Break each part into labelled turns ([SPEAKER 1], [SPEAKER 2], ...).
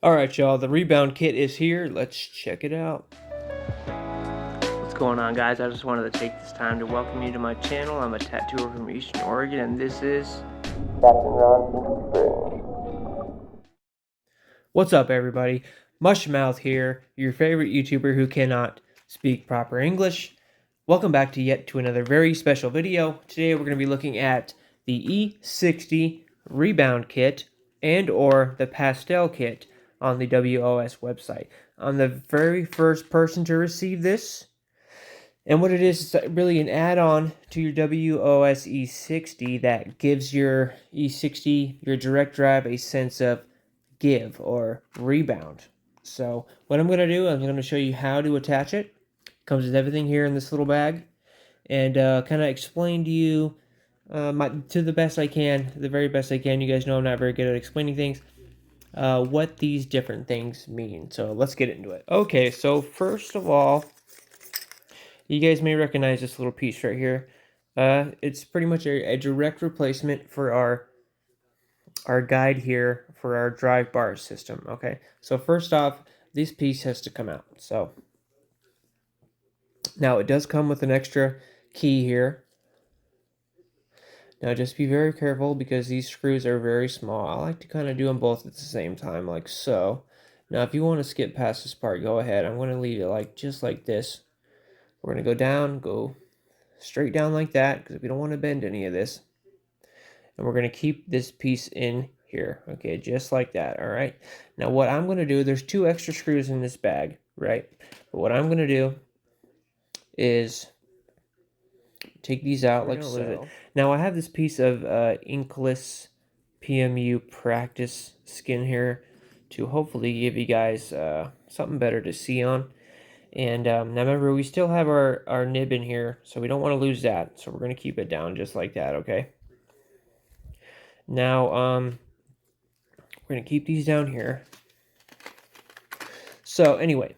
[SPEAKER 1] Alright, y'all, the Rebound kit is here. Let's check it out.
[SPEAKER 2] What's going on, guys? I just wanted to take this time to welcome you to my channel. I'm a tattooer from Eastern Oregon, and this is
[SPEAKER 1] What's up, everybody? Mushmouth here, your favorite YouTuber who cannot speak proper English. Welcome back to another very special video. Today we're going to be looking at the E60 Rebound kit and or the Pastel kit on the WOS website. I'm the very first person to receive this. And what it is really an add-on to your WOS E60 that gives your E60, your direct drive, a sense of give or rebound. So what I'm going to do, I'm going to show you how to attach it. Comes with everything here in this little bag. And kind of explain to you to the best I can, the very best I can. You guys know I'm not very good at explaining things. What these different things mean. So let's get into it. Okay, so first of all, you guys may recognize this little piece right here. It's pretty much a direct replacement for our guide here for our drive bar system. Okay, so first off, this piece has to come out. So now it does come with an extra key here. Now just be very careful because these screws are very small. I like to kind of do them both at the same time, like so. Now if you want to skip past this part, go ahead. I'm going to leave it just like this. We're going to go down, go straight down like that, because we don't want to bend any of this. And we're going to keep this piece in here, okay, just like that. All right, now what I'm going to do, there's 2 extra screws in this bag, right? But what I'm going to do is take these out like so. Now I have this piece of inkless PMU practice skin here to hopefully give you guys something better to see on. And now remember, we still have our nib in here, so we don't want to lose that. So we're going to keep it down just like that, okay? Now, we're going to keep these down here. So anyway,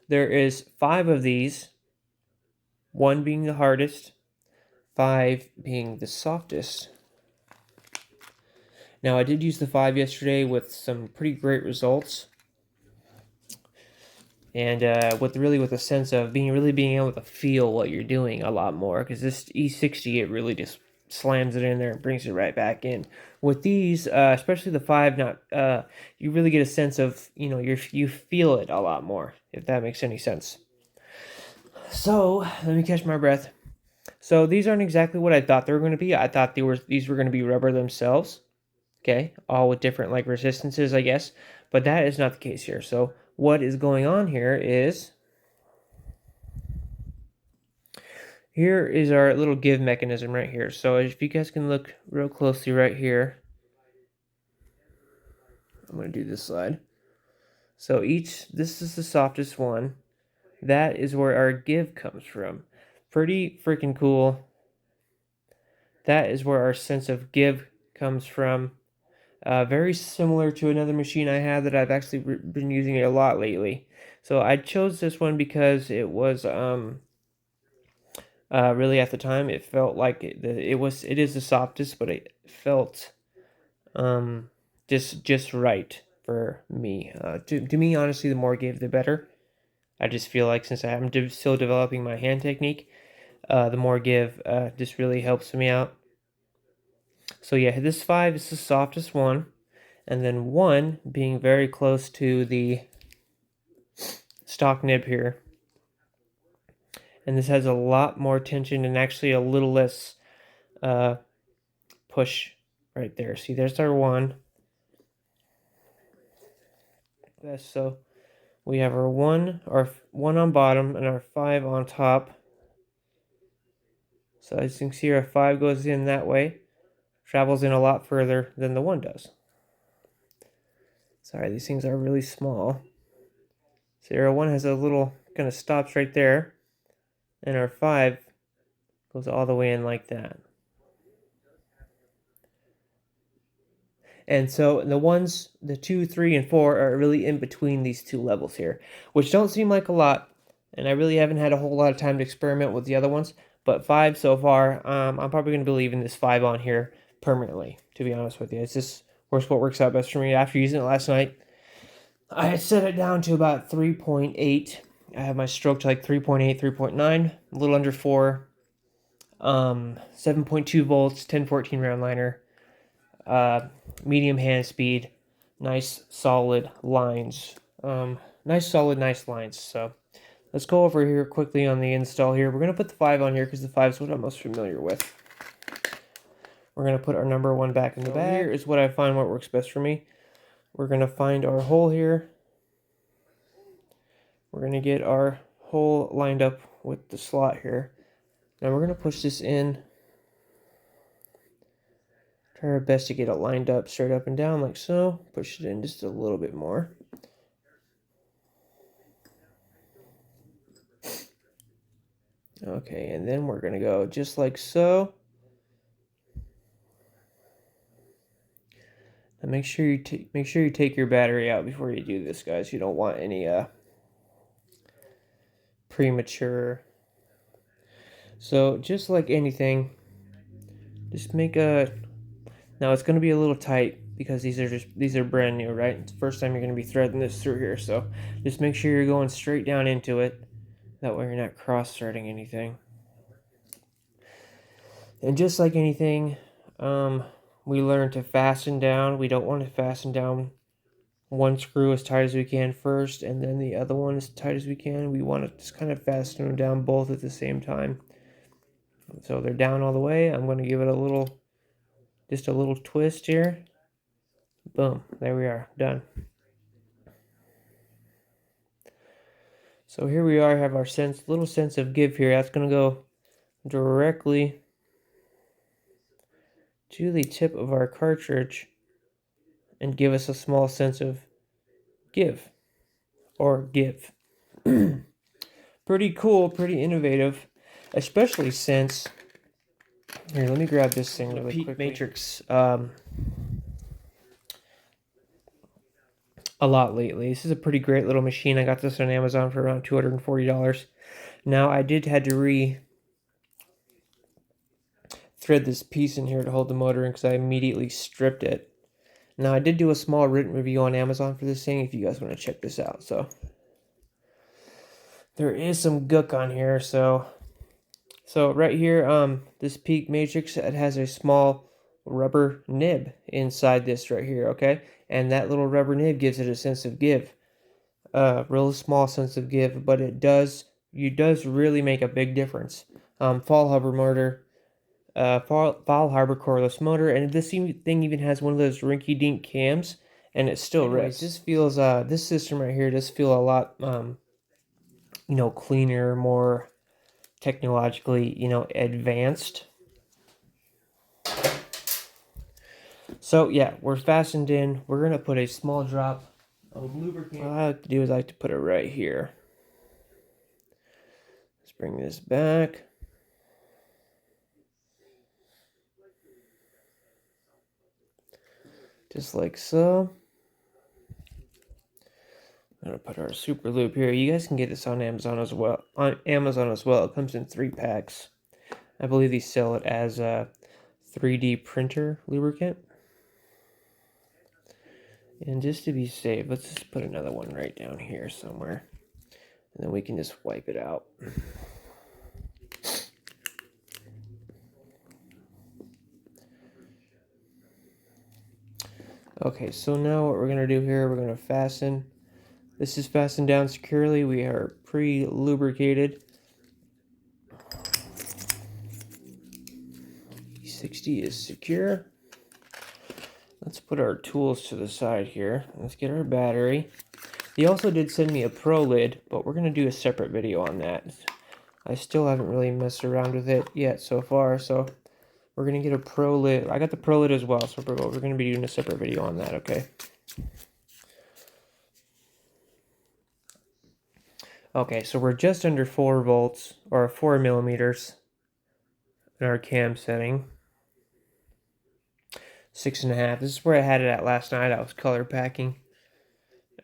[SPEAKER 1] there is 5 of these, 1 being the hardest, 5 being the softest. Now, I did use the 5 yesterday with some pretty great results. And with a sense of being able to feel what you're doing a lot more, because this E60, it really just slams it in there and brings it right back in. With these, especially the 5, you really get a sense of, you feel it a lot more, if that makes any sense. So let me catch my breath. So these aren't exactly what I thought they were going to be. I thought these were going to be rubber themselves. Okay, all with different resistances, I guess, but that is not the case here. So what is going on here is, here is our little give mechanism right here. So if you guys can look real closely right here, I'm going to do this side. So this is the softest one. That is where our give comes from. Pretty freaking cool. That is where our sense of give comes from. Very similar to another machine I have that I've actually been using it a lot lately. So I chose this one because it was really, at the time, it felt like it is the softest, but it felt just right for me. To me, honestly, the more give, the better. I just feel like, since I'm still developing my hand technique, the more give just really helps me out. So yeah, this 5 is the softest one, and then 1 being very close to the stock nib here. And this has a lot more tension and actually a little less push right there. See, there's our 1. So we have our 1 on bottom and our 5 on top. So as you can see, our 5 goes in that way, travels in a lot further than the 1 does. Sorry, these things are really small. So our 1 has a little kind of stops right there, and our 5 goes all the way in like that. And so the ones, the 2, 3, and 4 are really in between these 2 levels here, which don't seem like a lot, and I really haven't had a whole lot of time to experiment with the other ones, but 5 so far, I'm probably going to be leaving this 5 on here permanently, to be honest with you. It's just what works out best for me after using it last night. I had set it down to about 3.8. I have my stroke to like 3.8, 3.9, a little under 4. 7.2 volts, 1014 round liner, medium hand speed, nice solid lines. Nice solid, nice lines. So let's go over here quickly on the install here. We're going to put the 5 on here because the 5 is what I'm most familiar with. We're going to put our number 1 back in the bag. Here is what I find what works best for me. We're going to find our hole here. We're going to get our hole lined up with the slot here. Now we're going to push this in. Try our best to get it lined up straight up and down like so. Push it in just a little bit more. Okay, and then we're going to go just like so. And make sure you take your battery out before you do this, guys. You don't want any premature. So just like anything, just make a. Now it's going to be a little tight because these are brand new, right? It's the first time you're going to be threading this through here, so just make sure you're going straight down into it. That way you're not cross-threading anything. And just like anything, we learn to fasten down. We don't want to fasten down one screw as tight as we can first, and then the other one as tight as we can. We want to just kind of fasten them down both at the same time. So they're down all the way. I'm going to give it just a little twist here. Boom, there we are, done. So here we are, have our little sense of give here. That's going to go directly to the tip of our cartridge and give us a small sense of give. Pretty cool, pretty innovative, especially since, here, let me grab this thing really quick. Matrix a lot lately. This is a pretty great little machine. I got this on Amazon for around $240. Now I had to thread this piece in here to hold the motor in because I immediately stripped it. Now I did do a small written review on Amazon for this thing if you guys want to check this out. So there is some gook on here. So right here, this peak matrix, it has a small rubber nib inside this right here, okay? And that little rubber nib gives it a sense of give. Real small sense of give, but it does really make a big difference. Fall harbor cordless motor, and this thing even has one of those rinky-dink cams, and it still rips. This feels this system right here does feel a lot cleaner, more technologically advanced. So yeah, we're fastened in. We're gonna put a small drop of lubricant. What I like to do is I like to put it right here. Let's bring this back. Just like so. I'm gonna put our super loop here. You guys can get this on Amazon as well. It comes in 3 packs. I believe they sell it as a 3D printer lubricant. And just to be safe, let's just put another one right down here somewhere. And then we can just wipe it out. Okay, so now what we're going to do here, we're going to fasten. This is fastened down securely. We are pre-lubricated. E60 is secure. Let's put our tools to the side here. Let's get our battery. They also did send me a Pro lid, but we're going to do a separate video on that. I still haven't really messed around with it yet so far, so we're going to get a Pro lid. I got the Pro lid as well, so we're going to be doing a separate video on that, okay? Okay, so we're just under 4 volts, or 4 millimeters in our cam setting. 6.5. This is where I had it at last night. I was color packing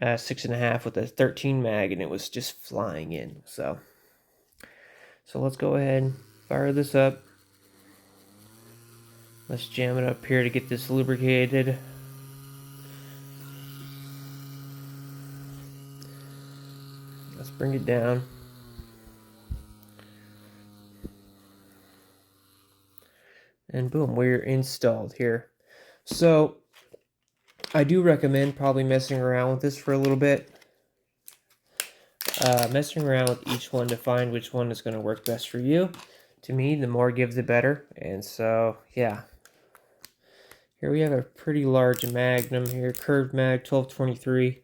[SPEAKER 1] 6.5 with a 13 mag, and it was just flying in. So let's go ahead and fire this up. Let's jam it up here to get this lubricated. Let's bring it down. And boom, we're installed here. So I do recommend probably messing around with this for a little bit. Messing around with each one to find which one is going to work best for you. To me, the more give, the better. And so, yeah. Here we have a pretty large Magnum here, curved mag, 1223.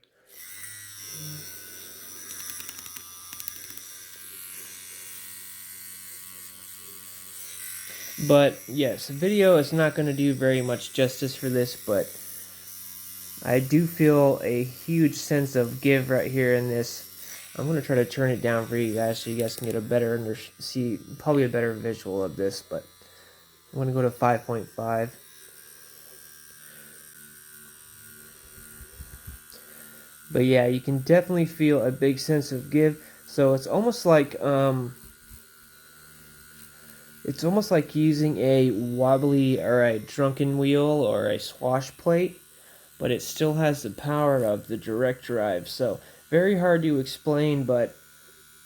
[SPEAKER 1] But yes, the video is not going to do very much justice for this, but I do feel a huge sense of give right here in this. I'm going to try to turn it down for you guys so you guys can get a better, probably a better visual of this, but I'm going to go to 5.5. But yeah, you can definitely feel a big sense of give. So it's almost like using a wobbly or a drunken wheel or a swash plate, but it still has the power of the direct drive. So very hard to explain, but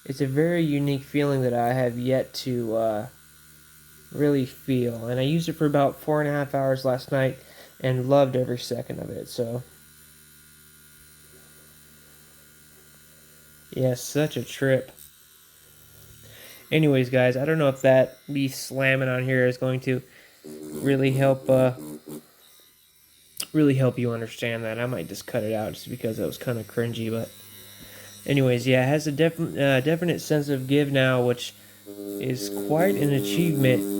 [SPEAKER 1] it's a very unique feeling that I have yet to really feel. And I used it for about 4.5 hours last night and loved every second of it. So yeah, such a trip. Anyways, guys, I don't know if that me slamming on here is going to really help you understand that. I might just cut it out just because it was kind of cringy, but anyways, yeah, it has a definite sense of give now, which is quite an achievement.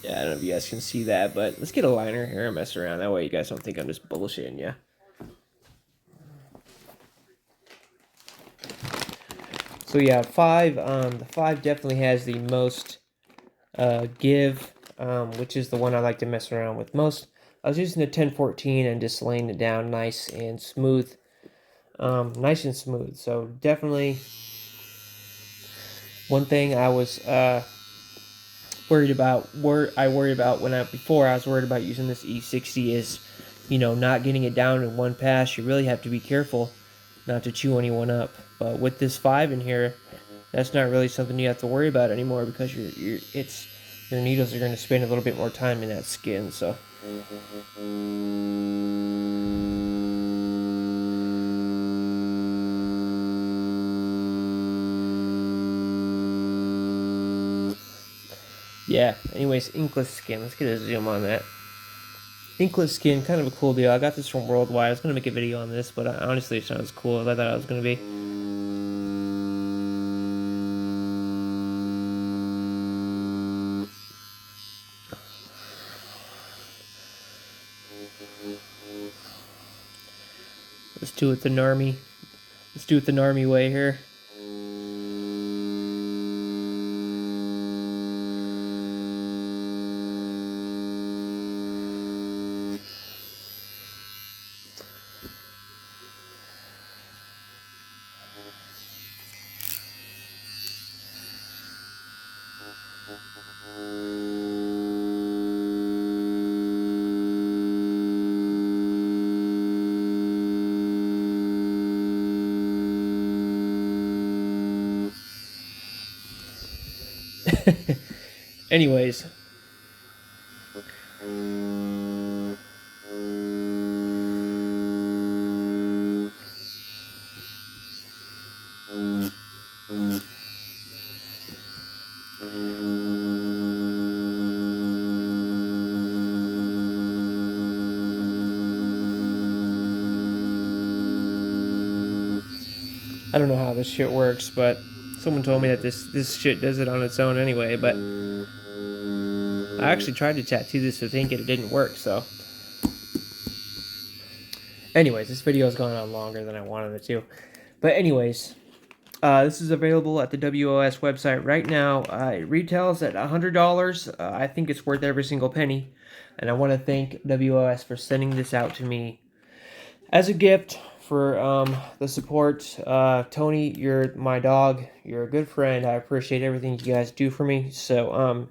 [SPEAKER 1] Yeah, I don't know if you guys can see that, but let's get a liner here and mess around. That way you guys don't think I'm just bullshitting you. So yeah, the 5 definitely has the most give, which is the one I like to mess around with most. I was using the 1014 and just laying it down nice and smooth. So definitely one thing I was worried about when I was worried about using this E60 is, not getting it down in one pass. You really have to be careful not to chew anyone up. But with this 5 in here, that's not really something you have to worry about anymore because your needles are going to spend a little bit more time in that skin. So. Yeah, anyways, inkless skin. Let's get a zoom on that. Inkless skin, kind of a cool deal. I got this from Worldwide. I was going to make a video on this, but honestly, it's not as cool as I thought it was going to be. Let's do it the Narmy. Let's do it the Narmy way here. Anyways. I don't know how this shit works, but someone told me that this shit does it on its own anyway, but I actually tried to tattoo this with ink and it didn't work, so. Anyways, this video has gone on longer than I wanted it to. But anyways, this is available at the WOS website right now. It retails at $100. I think it's worth every single penny. And I want to thank WOS for sending this out to me as a gift for the support. Tony, you're my dog. You're a good friend. I appreciate everything you guys do for me. So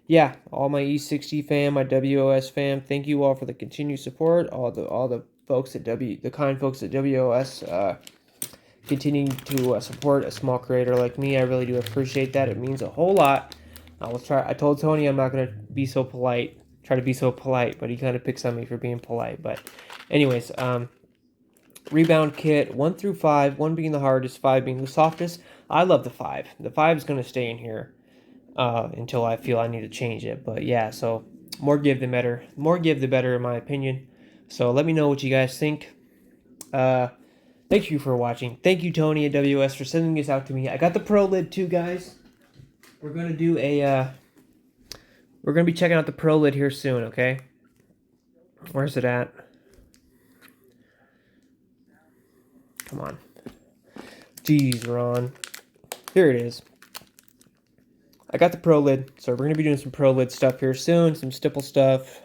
[SPEAKER 1] yeah, all my E60 fam, my WOS fam, thank you all for the continued support. All the folks at the kind folks at WOS continuing to support a small creator like me. I really do appreciate that. It means a whole lot. I told Tony I'm not gonna be so polite. Try to be so polite, but he kind of picks on me for being polite. But anyways, Rebound kit 1 through 5, 1 being the hardest, 5 being the softest. I love the 5. The 5 is going to stay in here until I feel I need to change it. But yeah, so more give the better. More give the better, in my opinion. So let me know what you guys think. Thank you for watching. Thank you, Tony at WS, for sending this out to me. I got the Pro Lid too, guys. We're going to do a... we're going to be checking out the Pro Lid here soon, okay? Where's it at? Come on. Jeez, Ron. Here it is. I got the Pro Lid, so we're going to be doing some Pro Lid stuff here soon, some stipple stuff.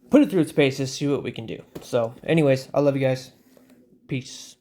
[SPEAKER 1] Put it through its paces, see what we can do. So, anyways, I love you guys. Peace.